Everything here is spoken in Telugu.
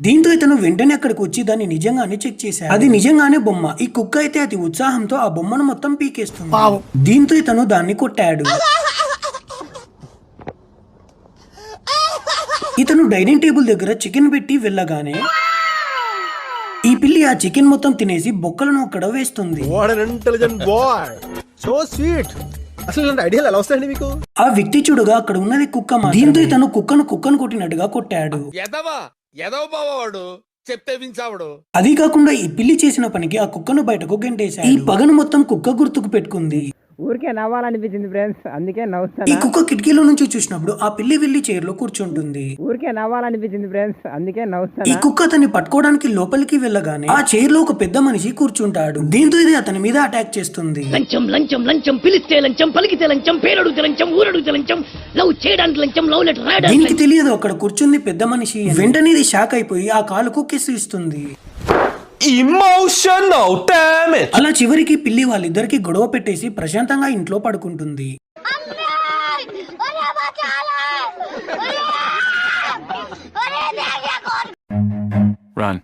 దీంతో ఇతను వెంటనే అక్కడికి వచ్చి దాన్ని నిజంగానే చెక్ చేశాడు. అది నిజంగానే బొమ్మ. ఈ కుక్క అయితే అతి ఉత్సాహంతో ఆ బొమ్మను మొత్తం పీకేస్తుంది. దీంతో ఇతను దాన్ని కొట్టాడు. ఇతను డైనింగ్ టేబుల్ దగ్గర చికెన్ పెట్టి వెళ్ళగానే ఈ పిల్లి ఆ చికెన్ మొత్తం తినేసి బొక్కలను అక్కడ వేస్తుంది. ఆ వ్యక్తి చూడగా అక్కడ ఉన్నది కుక్క. దీంతో ఇతను కుక్కను కొట్టినట్టుగా కొట్టాడు. అది కాకుండా ఈ పిల్లి చేసిన పనికి ఆ కుక్కను బయటకు గెంటేశాడు. ఈ పగను మొత్తం కుక్క గుర్తుకు పెట్టుకుంది. ఊరికే నవ్వాలనిపించింది ఫ్రెండ్స్, అందుకే నవ్వుతాను. ఈ కుక్క కిటికీలో నుంచి చూసినప్పుడు ఆ పిల్లి వెళ్లి చైర్ లో కూర్చుంటుంది. ఊరికే నవ్వాలనిపించింది ఫ్రెండ్స్, అందుకే నవ్వుతాను. ఈ కుక్క అతన్ని పట్టుకోవడానికి లోపలికి వెళ్ళగానే ఆ చైర్ లో ఒక పెద్ద మనిషి కూర్చుంటాడు. దీంతో ఇది అతని మీద అటాక్ చేస్తుంది. లంచం లంచం లంచం, పిలిస్తే లంచం, పలికితే లంచం, పేరడుగుతే లంచం, ఊరడుగుతే లంచం, లవ్ చేయడానికి లంచం, లవ్ లెటర్ రాయడానికి. దీనికి తెలియదు అక్కడ కూర్చుంది పెద్ద మనిషి. వెంటనే ఇది షాక్ అయిపోయి ఆ కాలుకు కిస్ ఇస్తుంది. అలా చివరికి పిల్లి వాళ్ళిద్దరికి గొడవ పెట్టేసి ప్రశాంతంగా ఇంట్లో పడుకుంటుంది. Run.